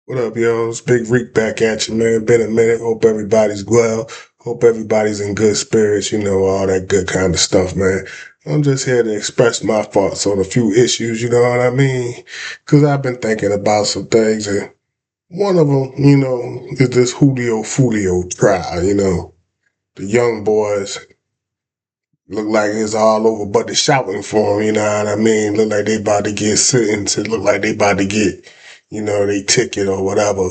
What up, yo? It's Big Reek back at you, man. Been a minute. Hope everybody's well. Hope everybody's in good spirits, all that good kind of stuff, man. I'm just here to express my thoughts on a few issues, you know what I mean? Because I've been thinking about some things, and one of them, is this Julio Foolio trial, The young boys look like it's all over, but they're shouting for him, you know what I mean? Look like they about to get sentenced. It look like they about to get, they ticket or whatever,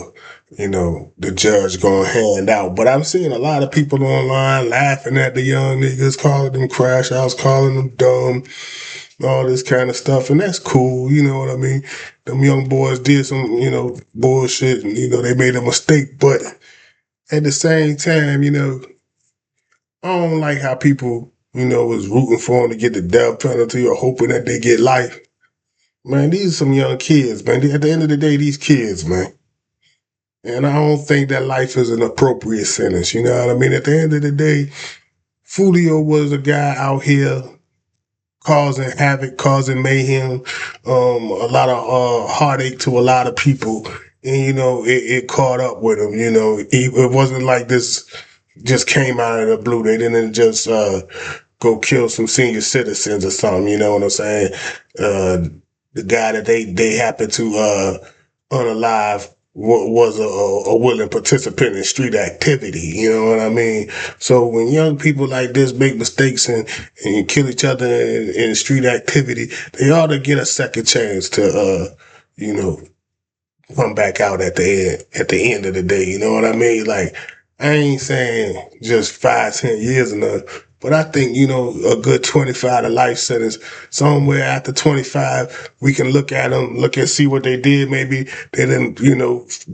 the judge gonna hand out. But I'm seeing a lot of people online laughing at the young niggas, calling them crash outs, calling them dumb, all this kind of stuff. And that's cool, you know what I mean? Them young boys did some, bullshit and, they made a mistake. But at the same time, I don't like how people, is rooting for them to get the death penalty or hoping that they get life. Man, these are some young kids, man. At the end of the day, these kids, man. And I don't think that life is an appropriate sentence. You know what I mean? At the end of the day, Fulio was a guy out here causing havoc, causing mayhem, a lot of heartache to a lot of people. And, it caught up with him. It wasn't like this just came out of the blue. They didn't just go kill some senior citizens or something. You know what I'm saying? Uh, the guy that they happened to unalive was a willing participant in street activity. You know what I mean? So when young people like this make mistakes and kill each other in street activity, they ought to get a second chance to you know come back out at the end of the day. You know what I mean? Like, I ain't saying just 5, 10 years enough, but I think, a good 25 to life sentence. Somewhere after 25, we can look at them, look and see what they did. Maybe they didn't,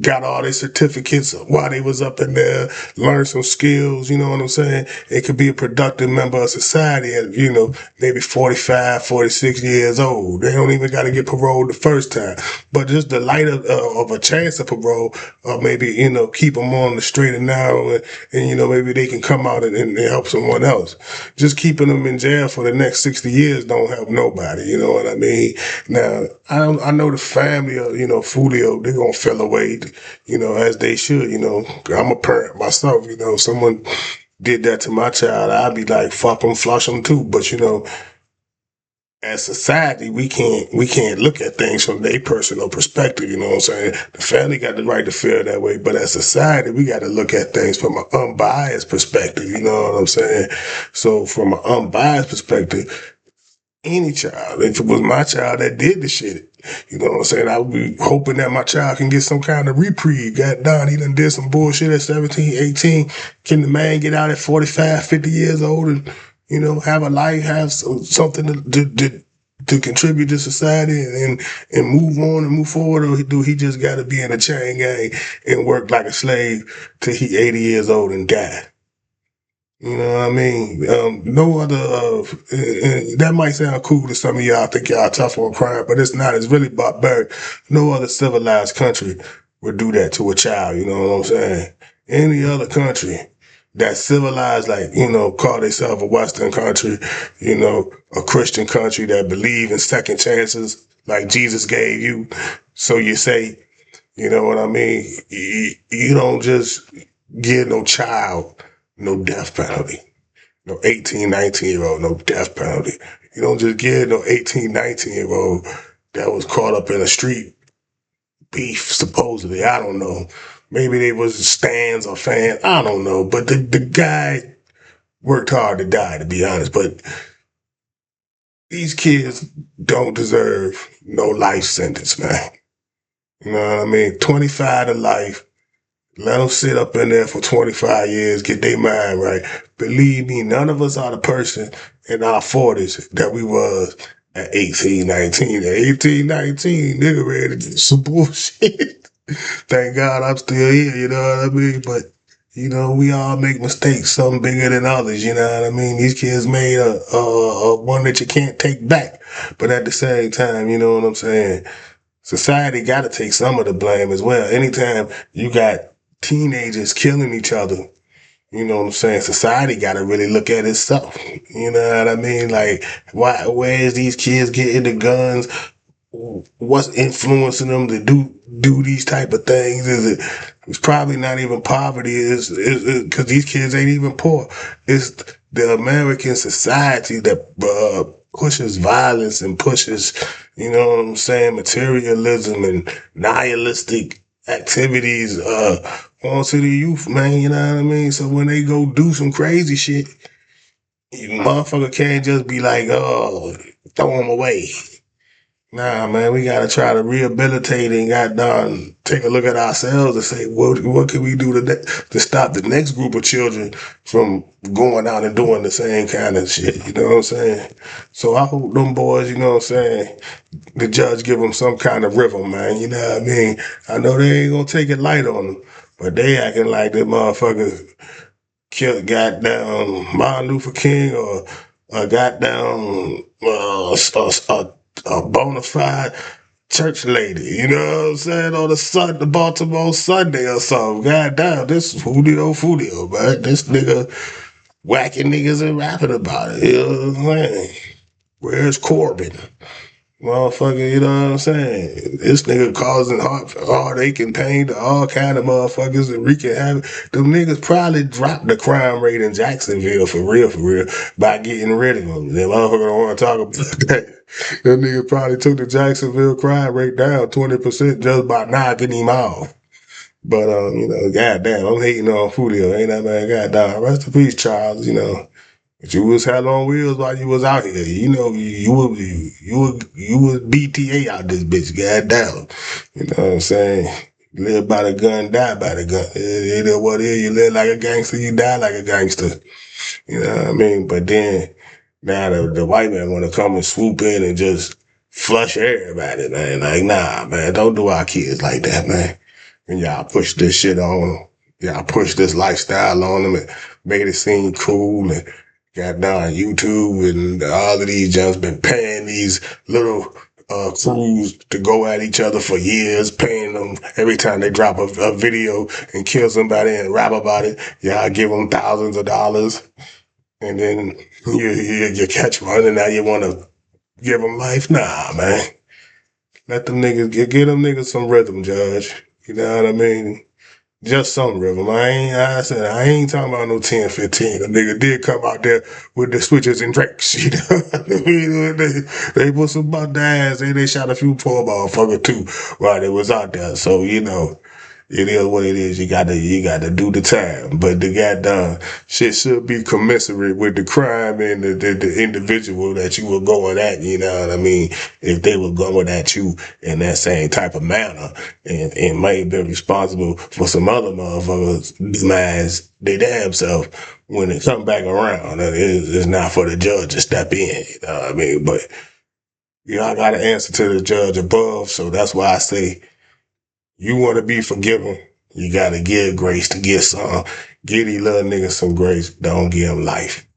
got all their certificates while they was up in there, learn some skills, you know what I'm saying? It could be a productive member of society at, maybe 45, 46 years old. They don't even got to get paroled the first time. But just the light of a chance of parole, or maybe, keep them on the straight and narrow, and maybe they can come out and help someone else. Just keeping them in jail for the next 60 years don't help nobody. You know what I mean? Now, I know the family of, Fulio, they're going to feel away, as they should. I'm a parent myself, someone did that to my child, I'd be like, fuck them, flush them too. But, as society, we can't look at things from their personal perspective. You know what I'm saying? The family got the right to feel that way, but as society, we got to look at things from an unbiased perspective. You know what I'm saying? So, from an unbiased perspective, any child, if it was my child that did the shit, you know what I'm saying, I would be hoping that my child can get some kind of reprieve. Got done, he done did some bullshit at 17, 18. Can the man get out at 45, 50 years old and, have a life, have something to contribute to society and move on and move forward, or do he just got to be in a chain gang and work like a slave till he 80 years old and die? You know what I mean? No other, that might sound cool to some of y'all, think y'all tough on crime, but it's not. It's really barbaric. No other civilized country would do that to a child, you know what I'm saying? Any other country that's civilized, like, call themselves a Western country, a Christian country that believe in second chances like Jesus gave you. So you say, you know what I mean? You don't just give no child no death penalty. No 18, 19-year-old, no death penalty. You don't just give no 18, 19-year-old that was caught up in a street beef, supposedly. I don't know. Maybe they was stands or fans. I don't know. But the guy worked hard to die, to be honest. But these kids don't deserve no life sentence, man. You know what I mean? 25 to life. Let them sit up in there for 25 years, get their mind right. Believe me, none of us are the person in our 40s that we was at 18, 19. At 18, 19, nigga ready to do some bullshit. Thank God I'm still here, you know what I mean? But, we all make mistakes, some bigger than others, you know what I mean? These kids made a one that you can't take back. But at the same time, you know what I'm saying? Society got to take some of the blame as well. Anytime you got teenagers killing each other, you know what I'm saying? Society got to really look at itself. You know what I mean? Like, where is these kids getting the guns? what's influencing them to do these type of things? It's probably not even poverty. Is because these kids ain't even poor. It's the American society that pushes violence and pushes, you know what I'm saying, materialism and nihilistic activities onto the youth, man. You know what I mean? So when they go do some crazy shit, you motherfucker can't just be like, oh, throw them away. Nah, man, we gotta try to rehabilitate and got done. Take a look at ourselves and say, what can we do to stop the next group of children from going out and doing the same kind of shit? You know what I'm saying? So I hope them boys, you know what I'm saying, the judge give them some kind of rhythm, man. You know what I mean? I know they ain't gonna take it light on them, but they acting like the motherfuckers killed goddamn Martin Luther King or a goddamn a bona fide church lady, you know what I'm saying? On the Baltimore Sunday or something. Goddamn, this is Julio Foolio, man. This nigga whacking niggas and rapping about it. You know what I'm saying? Where's Corbin? Motherfucker, you know what I'm saying? This nigga causing heartache and pain to all kind of motherfuckers and wreaking havoc. Them niggas probably dropped the crime rate in Jacksonville for real, by getting rid of them. Them motherfucker don't want to talk about that. Them niggas probably took the Jacksonville crime rate down 20% just by knocking him off. But you know, goddamn, I'm hating on Julio. Ain't that man? Goddamn, rest in peace, Charles. You know. But you was hell on wheels while you was out here. You know, you was BTA out this bitch, goddamn. You know what I'm saying? Live by the gun, die by the gun. It is what it is. You live like a gangster, you die like a gangster. You know what I mean? But then now the white man want to come and swoop in and just flush everybody, man. Like, nah, man, don't do our kids like that, man. And y'all push this shit on them. Y'all push this lifestyle on them and made it seem cool and got down YouTube and all of these jumps been paying these little crews to go at each other for years, paying them every time they drop a video and kill somebody and rap about it. Y'all give them thousands of dollars, and then you catch one, and now you want to give them life. Nah, man. Let them niggas get them niggas some rhythm, Judge. You know what I mean? Just some rhythm. I ain't talking about no 10, 15. A nigga did come out there with the switches and drakes. You know what I mean? They put some butt ass and they shot a few poor motherfuckers too while they was out there. So, you know, it is what it is. You gotta do the time. But the goddamn shit should be commensurate with the crime and the individual that you were going at, you know what I mean? If they were going at you in that same type of manner and may have been responsible for some other motherfuckers' demise they damn self when it come back around. It's not for the judge to step in, you know what I mean? But y'all gotta answer to the judge above, so that's why I say you want to be forgiven, you got to give grace to get some. Give these little niggas some grace. Don't give them life.